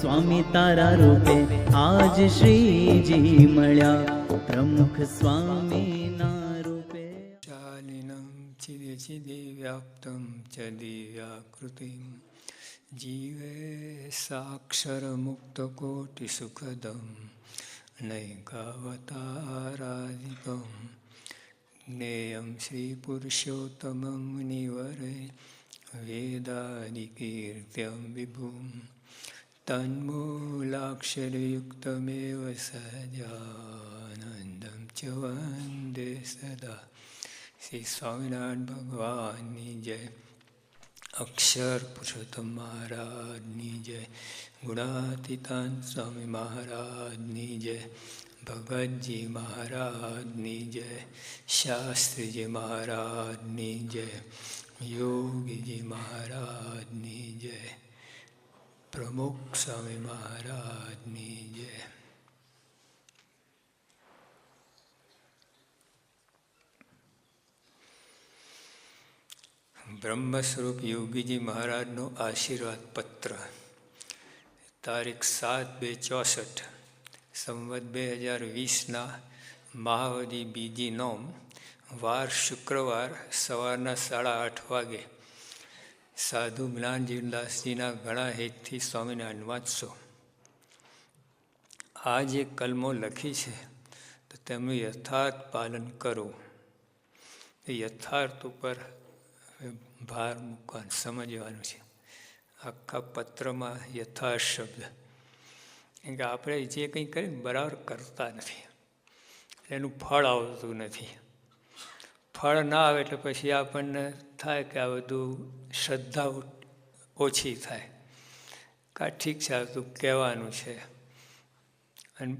સ્વામી તારા રૂપે આજ શ્રીજી મળ્યા, પ્રમુખ સ્વામીના રૂપે. ચાલિનમ ચિદે ચિદે વ્યાપ્તમ ચ દિવ્યાકૃતિમ જીવે સાક્ષર મુક્ત કોટિ સુખદમ નૈકાવતારાધિકમ જ્ઞેયમ શ્રી પુરુષોત્તમં મુનિવરે વેદાદિકીર્ત્યમ વિભુમ તન્મૂલાક્ષરયુક્તમેવ સહજાનંદમ ચ વંદે સદા. શ્રી સ્વામિનારાયણ ભગવાનની જય, અક્ષર પુરુષોત્તમ મહારાજની જય, ગુણાતીતાન સ્વામી મહારાજની જય, ભગતજી મહારાજની જય, શાસ્ત્રીજી મહારાજની જય, યોગીજી મહારાજની જય, પ્રમુખ સ્વામી મહારાજની જય. બ્રહ્મ સ્વરૂપ યોગીજી મહારાજનો આશીર્વાદ પત્ર, તારીખ 7/2/64, સંવત 2020 મહાવદી બીજી નોમ, વાર શુક્રવાર, સવારના 8:30 વાગે. સાધુ જ્ઞાનજીવનદાસજીના ઘણા હેતથી સ્વામિનારાયણ વાંચશો. આ જે કલમો લખી છે તો તેમનું યથાર્થ પાલન કરો. એ યથાર્થ ઉપર ભાર મૂકવાનું, સમજવાનું છે. આખા પત્રમાં યથાર્થ શબ્દ, કેમ કે આપણે જે કંઈ કરીએ બરાબર કરતા નથી, એનું ફળ આવતું નથી. ફળ ના આવે એટલે પછી આપણને થાય કે આ બધું શ્રદ્ધા ઓછી થાય. કા ઠીક છે, આ બધું કહેવાનું છે. અને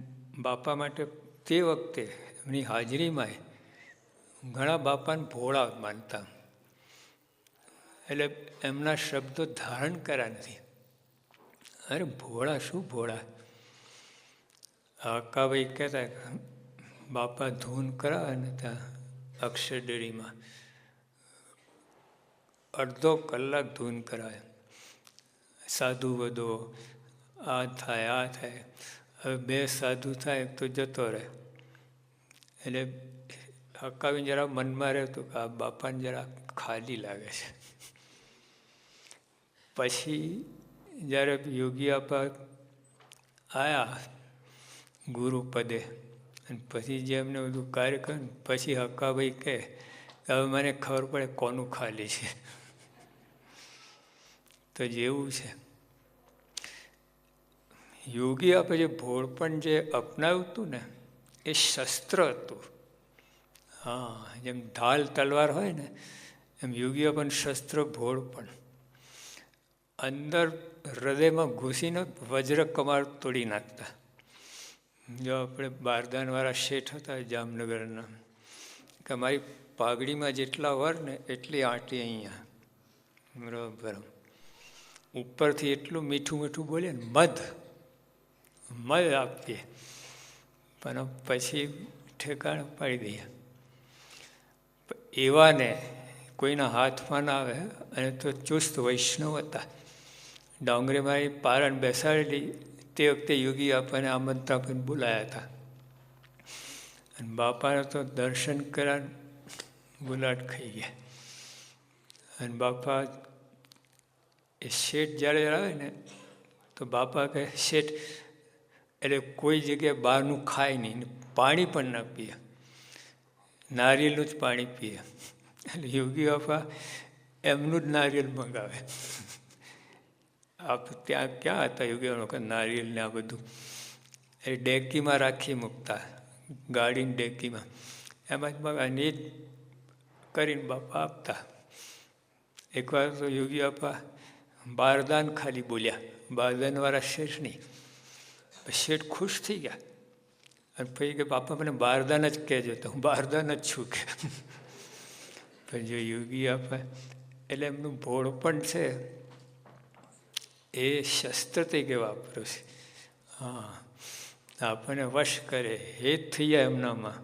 બાપા માટે તે વખતે એમની હાજરીમાં ઘણા બાપાને ભોળા માનતા, એટલે એમના શબ્દો ધારણ કર્યા નથી. અરે ભોળા શું ભોળા? હકાભાઈ કહેતા બાપા ધૂન કરાવે ને ત્યાં અક્ષરડેરીમાં અડધો કલાક ધૂન કરાવે. સાધુ વધો, આ થાય આ થાય. હવે 2 સાધુ થાય તો જતો રહે. એટલે હકાવી જરા મનમાં રહેતું કે આ બાપાને જરા ખાલી લાગે છે. પછી જ્યારે યોગી આપા આવ્યા ગુરુ પદે, અને પછી જે એમને બધું કાર્ય કર્યું, પછી હકાભાઈ કહે હવે મને ખબર પડે કોનું ખાલી છે. તો જેવું છે યોગી આપે જે ભોળપણ જે અપનાવ્યું હતું ને એ શસ્ત્ર હતું. હા, જેમ ઢાલ તલવાર હોય ને એમ યોગી આપણ શસ્ત્ર ભોળપણ. અંદર હૃદયમાં ઘૂસીને વજ્ર કમાર તોડી નાખતા. જો આપણે બારદાનવાળા શેઠ હતા જામનગરના, કે મારી પાઘડીમાં જેટલા વર ને એટલી આંટી અહીંયા, બરાબર. ઉપરથી એટલું મીઠું મીઠું બોલીએ ને, મધ આપીએ, પણ પછી ઠેકાણે પાડી દઈએ. એવાને કોઈના હાથમાં ના આવે. અને તો ચુસ્ત વૈષ્ણવ હતા. ડાંગરેમાં પારણ બેસાડેલી તે વખતે યોગી આપણને આમંત્રણ આપીને બોલાયા હતા. અને બાપાને તો દર્શન કર્યા ગુલાટ ખાઈ ગયા. અને બાપા એ શેઠ જ્યારે આવે ને તો બાપા કહે શેઠ, એટલે કોઈ જગ્યાએ બહારનું ખાય નહીં, પાણી પણ ના પીએ, નારિયેળનું જ પાણી પીએ. એટલે યોગી બાપા એમનું જ નારિયેળ મંગાવે. આપ ત્યાં ક્યાં હતા યોગી વખત નારિયેળ ને આ બધું એ ડેકીમાં રાખી મૂકતા, ગાડીની ડેકીમાં. એમાં જ મંગાવીને એ જ કરીને બાપા આપતા. એકવાર તો યોગી બાપા બારદાન ખાલી બોલ્યા, બારદાનવાળા શેઠ નહીં. શેઠ ખુશ થઈ ગયા. અને પછી કે બાપા મને બારદાન જ કહેજો, તો હું બારદાન જ છું કે. પણ જો યોગી આપે એટલે એમનું ભોળપણ છે એ શસ્ત્ર તરીકે વાપર્યું છે. હા, આપણને વશ કરે, હેત થઈ જાય એમનામાં.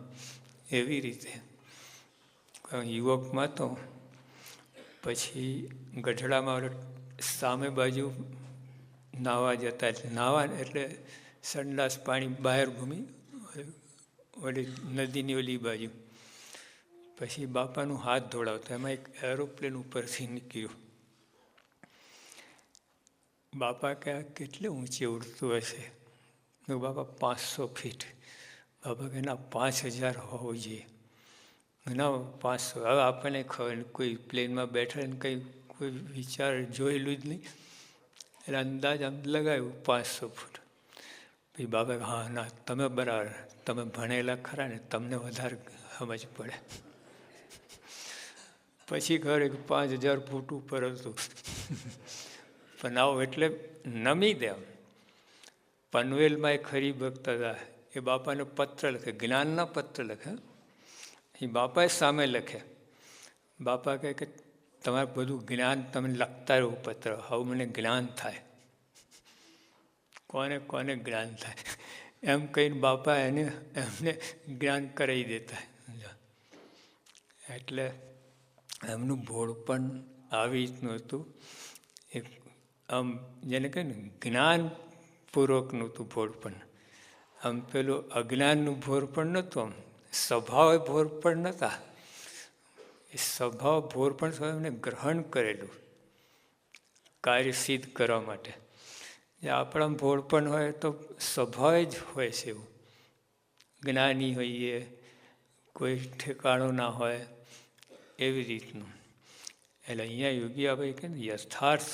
એવી રીતે યુવકમાં તો પછી ગઢડામાં સામે બાજુ નાહવા જતા, એટલે નાહવા એટલે સંડાસ પાણી બહાર ઘૂમી ઓલી નદીની ઓલી બાજુ. પછી બાપાનું હાથ ધોળાવતા, એમાં એક એરોપ્લેન ઉપરથી નીકળ્યું. બાપા કે આ કેટલે ઊંચે ઉડતું હશે? બાપા 500 ફીટ. બાપા કે ના 5000 હોવું જોઈએ. ના 500. હવે આપણને ખબર કોઈ પ્લેનમાં બેઠા ને કંઈ કોઈ વિચાર જોયેલું જ નહીં, એટલે અંદાજ આમ લગાવ્યું 500 ફૂટ. પછી બાપા હા ના તમે બરાબર, તમે ભણેલા ખરા ને, તમને વધારે સમજ પડે. પછી ખબર કે 5000 ફૂટ ઉપર હતું. પણ આવો એટલે નમી દે. પનવેલમાં એક હરિભક્ત હતા, એ બાપાને પત્ર લખે, જ્ઞાનના પત્ર લખે. એ બાપાએ સામે લખે. બાપા કહે કે તમારે બધું જ્ઞાન તમે લખતા રહો પત્ર, હવે મને જ્ઞાન થાય. કોને કોને જ્ઞાન થાય એમ કહીને બાપા એમને જ્ઞાન કરાવી દેતા. એટલે એમનું ભોળપણ આવી રીતનું હતું. એ આમ જેને કહે ને જ્ઞાનપૂર્વકનું હતું ભોળપણ. આમ પેલું અજ્ઞાનનું ભોળપણ નહોતું. આમ સ્વભાવે ભોળપણ નહોતા. એ સ્વભાવ ભોળપણ એમને ગ્રહણ કરેલું કાર્ય સિદ્ધ કરવા માટે. આપણા ભોળપણ હોય તો સ્વભાવે જ હોય છે એવું. જ્ઞાની હોઈએ, કોઈ ઠેકાણો ના હોય, એવી રીતનું. એટલે અહીંયા યોગીભાઈ કહે ને યથાર્થ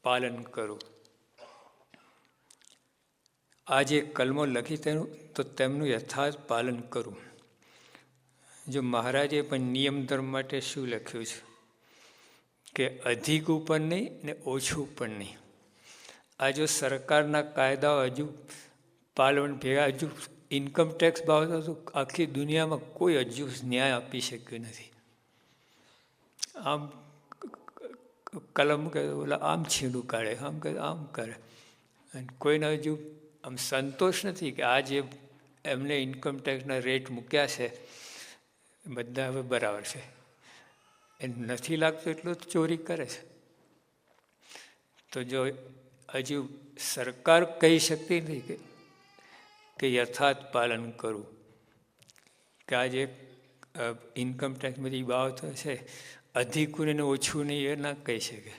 પાલન કરું. આ જે કલમો લખી તેનું તો તેમનું યથાર્થ પાલન કરું. જો મહારાજે પણ નિયમ ધર્મ માટે શું લખ્યું છે કે અધિક ઉપર નહીં ને ઓછું પણ નહીં. આ જો સરકારના કાયદાઓ હજુ પાલન ભેગા, હજુ ઇન્કમટેક્સ બાબતો તો આખી દુનિયામાં કોઈ હજુ ન્યાય આપી શક્યું નથી. આમ કલમ કે ઓલા આમ છીંડું કાઢે, આમ કરે, આમ કરે, અને કોઈને હજુ આમ સંતોષ નથી કે આ જે એમને ઇન્કમટેક્સના રેટ મૂક્યા છે બધા હવે બરાબર છે. એ નથી લાગતું એટલું ચોરી કરે છે. તો જો હજુ સરકાર કહી શકતી નથી કે યથાર્થ પાલન કરવું, કે આ જે ઇન્કમટેક્સ બધી બાબતો છે અધિકું ને ઓછું નહીં એ ના કહી શકે.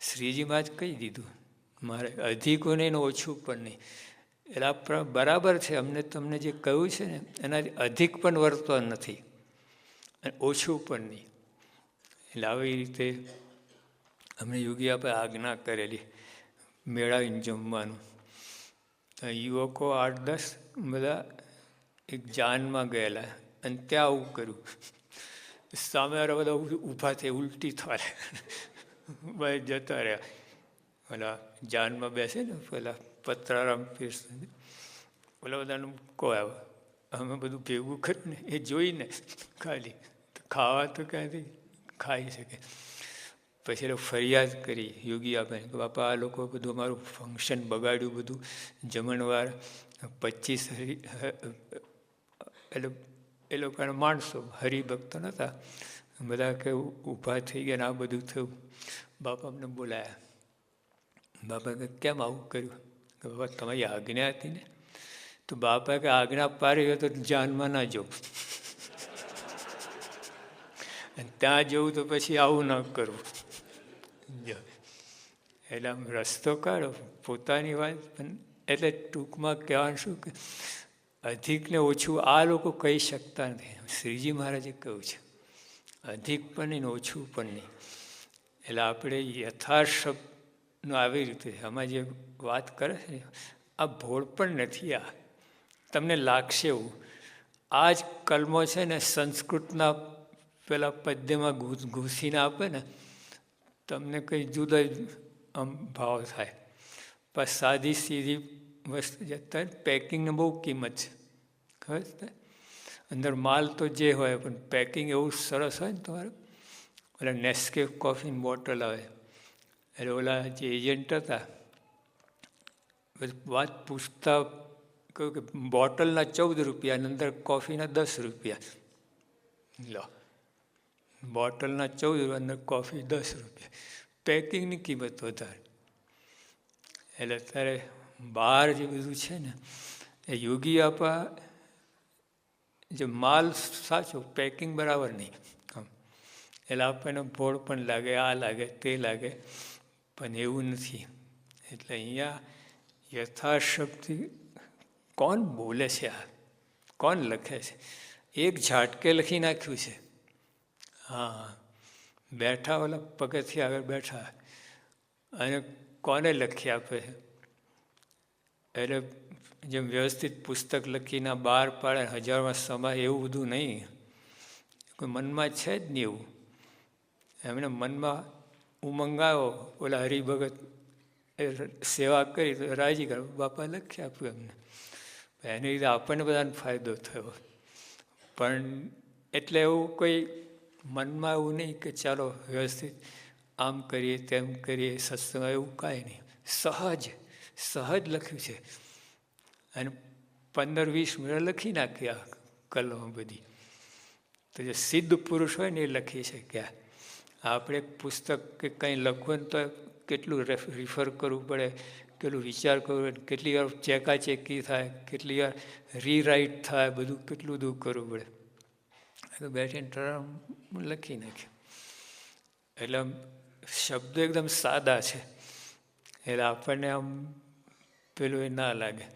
શ્રીજીમાં જ કહી દીધું મારે અધિકું નહીં ને ઓછું પણ નહીં. એટલે બરાબર છે, અમને તમને જે કહ્યું છે ને એનાથી અધિક પણ વર્તતો નથી અને ઓછું પણ નહીં. એટલે આવી રીતે અમને યોગી આપણે આજ્ઞા કરેલી મેળાવીને જમવાનું. યુવકો 8-10 બધા એક જાનમાં ગયેલા અને ત્યાં આવું કર્યું. સામેવાળા બધા ઊભા થઈ ઉલટી થાય, ભાઈ જતા રહ્યા. પેલા જાનમાં બેસે ને પેલા પત્રારામ પીર, પેલા બધાનું કહો આવે અમે બધું ભેગું કર્યું ને એ જોઈને ખાલી ખાવા તો ક્યાંથી ખાઈ શકે. પછી એ ફરિયાદ કરી યોગી આપે બાપા આ લોકો બધું અમારું ફંક્શન બગાડ્યું, બધું જમણવાર 25 એટલે એ લોકોના માણસો હરિભક્તો નહોતા, બધા કે ઊભા થઈ ગયા ને આ બધું થયું. બાપા અમને બોલાયા. બાપા કે કેમ આવું કર્યું? કે બાપા તમારી આજ્ઞા હતી ને. તો બાપા કે આજ્ઞા પાડી હોય તો જાનમાં ના જવું, અને ત્યાં જવું તો પછી આવું ન કરવું. એટલે આમ રસ્તો કાઢો પોતાની વાત. પણ એટલે ટૂંકમાં કહેવાનું શું કે અધિક ને ઓછું આ લોકો કહી શકતા નથી. શ્રીજી મહારાજે કહ્યું છે અધિક પણ નહીં ને ઓછું પણ નહીં. એટલે આપણે યથાર્થ શબ્દનો આવી રીતે આમાં જે વાત કરે છે ને આ ભોળ પણ નથી. આ તમને લાગશે એવું. આ જ કલમો છે ને સંસ્કૃતના પેલા પદ્યમાં ઘૂસીને આપે ને તમને કંઈ જુદા આમ ભાવ થાય. પણ સાદી સીધી વસ્તુ જતા પેકિંગને બહુ કિંમત છે, ખબર છે? અંદર માલ તો જે હોય પણ પેકિંગ એવું સરસ હોય ને તમારે. ઓલા નેસ્કેફ કોફીની બોટલ આવે એટલે ઓલા જે એજન્ટ હતા વાત પૂછતા કહ્યું કે બોટલના 14 રૂપિયા અને અંદર કોફીના 10 રૂપિયા. લો, બોટલના 14 અંદર કોફી 10 રૂપિયા. પેકિંગની કિંમત વધારે. એટલે અત્યારે બહાર જે બધું છે ને એ યોગી આપા જે માલ સાચો, પેકિંગ બરાબર નહીં. એટલે આપણને ભોળ પણ લાગે, આ લાગે, તે લાગે, પણ એવું નથી. એટલે અહીંયા યથાશક્તિ કોણ બોલે છે? આ કોણ લખે છે? એક ઝાટકે લખી નાખ્યું છે. હા, બેઠા ઓલા પગથિયા આગળ બેઠા, અને કોને લખી આપે છે? એટલે જેમ વ્યવસ્થિત પુસ્તક લખીને બહાર પાડે, હજારમાં સમાય, એવું બધું નહીં. કોઈ મનમાં છે જ નહીં એવું. એમને મનમાં ઉમંગ આવ્યો, ઓલા હરિભગત એ સેવા કરી તો રાજી કરો, બાપા લખી આપ્યું એમને. એની રીતે આપણને બધાને ફાયદો થયો. પણ એટલે એવું કોઈ મનમાં એવું નહીં કે ચાલો વ્યવસ્થિત આમ કરીએ તેમ કરીએ, સત્સંગ, એવું કાંઈ નહીં. સહજ લખ્યું છે. અને 15-20 મિનિટ લખી નાખ્યા કલમો બધી. તો જે સિદ્ધ પુરુષ હોય ને એ લખી શક્યા. આપણે પુસ્તક કે કંઈ લખવું તો કેટલું રિફર કરવું પડે, કેટલું વિચાર કરવું પડે, કેટલી વાર ચેકાચેકી થાય, કેટલી વાર રીરાઇટ થાય, બધું કેટલું બધું કરવું પડે. તો બેઠીને ટર્મ લખી નાખ્યું. એટલે શબ્દો એકદમ સાદા છે, એટલે આપણને આમ પેલું એ ના લાગે.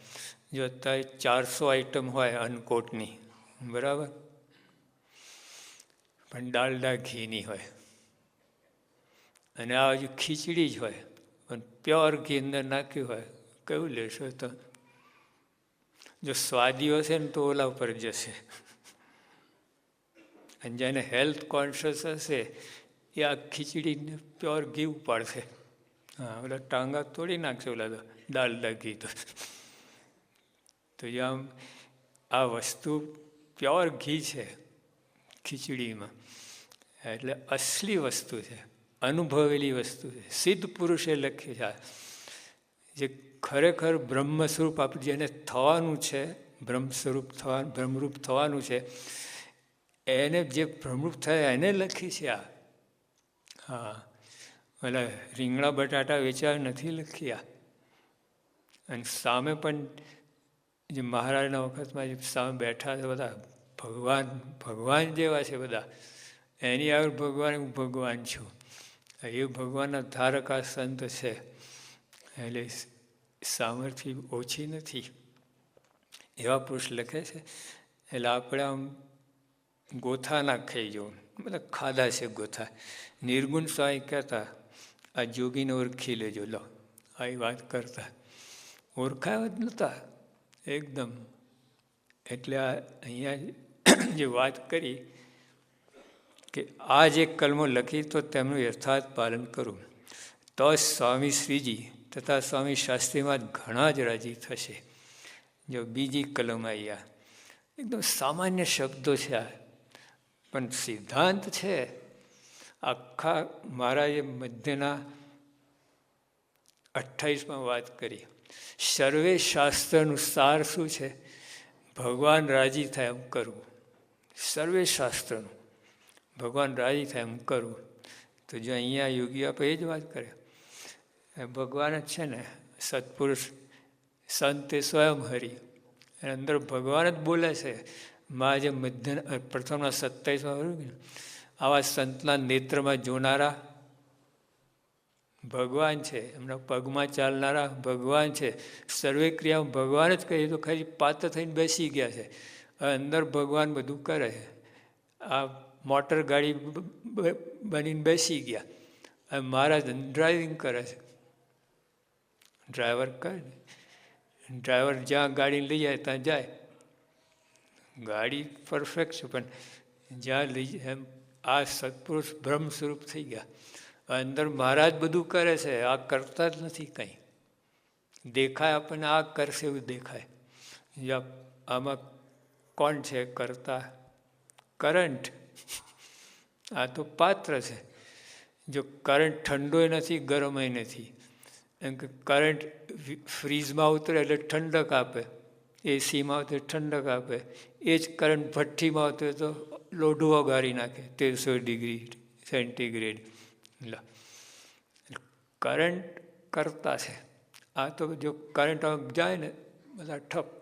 જો અત્યારે 400 આઈટમ હોય અનકોટની, બરાબર, પણ ડાલડા ઘીની હોય, અને આ હજુ ખીચડી જ હોય, પણ પ્યોર ઘી અંદર નાખ્યું હોય, કયું લેશો? તો જો સ્વાદીઓ છે ને તો ઓલા ઉપર જશે, અને જેને હેલ્થ કોન્શિયસ હશે એ આ ખીચડીને પ્યોર ઘી ઉપાડશે. હા, ઓલા ટાંગા તોડી નાખશે ઓલા તો ડાલડા ઘી તો આમ આ વસ્તુ પ્યોર ઘી છે ખીચડીમાં, એટલે અસલી વસ્તુ છે, અનુભવેલી વસ્તુ છે. સિદ્ધ પુરુષે લખી છે જે ખરેખર બ્રહ્મ સ્વરૂપ આપણે જેને થવાનું છે, બ્રહ્મ સ્વરૂપ થવાનું, બ્રહ્મરૂપ થવાનું છે, એને જે બ્રહ્મરૂપ થાય એને લખી છે આ. હા, એટલે રીંગણા બટાટા વેચાવા નથી લખી આ. અને સામે પણ જે મહારાજના વખતમાં જે સામે બેઠા છે બધા ભગવાન જેવા છે બધા, એની આગળ ભગવાન, હું ભગવાન છું, એ ભગવાનના ધારકા સંત છે, એટલે સામર્થ્ય ઓછી નથી. એવા પુરુષ લખે છે. એટલે આપણે આમ ગોથા ના ખાઈ જવું, મતલબ ખાધા છે ગોથા. નિર્ગુણ સ્વામી કહેતા, આ જોગીને ઓળખી લેજો, લો આવી વાત કરતા, ઓળખાયા જ નહોતા એકદમ. એટલે આ અહીંયા જે વાત કરી કે આ જે કલમો લખી તો તેમનું યથાર્થ પાલન કરું તો સ્વામી શ્રીજી તથા સ્વામી શાસ્ત્રીમાં ઘણા જ રાજી થશે. જો બીજી કલમ અહીંયા એકદમ સામાન્ય શબ્દો છે આ, પણ સિદ્ધાંત છે. આખા મહારાજે મધ્યના 28માં વાત કરી. સર્વે શાસ્ત્રનું સાર શું છે? ભગવાન રાજી થાય એમ કરવું. સર્વે શાસ્ત્રનું ભગવાન રાજી થાય એમ કરવું. તો જો અહીંયા યોગી આપે એ જ વાત કરે, ભગવાન જ છે ને, સત્પુરુષ સંત એ સ્વયં હરિ, અંદર ભગવાન જ બોલે છે. માં જે મધ્ય પ્રથમના 27માં આવા સંતના નેત્રમાં જોનારા ભગવાન છે, એમના પગમાં ચાલનારા ભગવાન છે. સર્વે ક્રિયાઓ ભગવાન જ કહીએ તો ખાલી પાત્ર થઈને બેસી ગયા છે, અંદર ભગવાન બધું કરે છે. આ મોટર ગાડી બનીને બેસી ગયા, અને મહારાજ ડ્રાઇવિંગ કરે છે. ડ્રાઈવર કરે ને, ડ્રાઈવર જ્યાં ગાડી લઈ જાય ત્યાં જાય. ગાડી પરફેક્ટ છે, પણ જ્યાં લઈ જાય એમ આ સત્પુરુષ બ્રહ્મ સ્વરૂપ થઈ ગયા. અંદર મહારાજ બધું કરે છે, આ કરતા જ નથી કંઈ. દેખાય આપણને આ કરશે એવું દેખાય. આમાં કોણ છે કરતા? કરંટ. આ તો પાત્ર છે. જો કરંટ ઠંડોય નથી, ગરમય નથી. એમ કે કરંટ ફ્રીજમાં ઉતરે એટલે ઠંડક આપે, એસીમાં ઉતરે ઠંડક આપે. એ જ કરંટ ભઠ્ઠીમાં ઉતરે તો લોઢું ઓગાળી નાખે 1300 ડિગ્રી સેન્ટીગ્રેડ. કરંટ કરતા છે, આ તો જો કરંટ જાય ને બધા ઠપ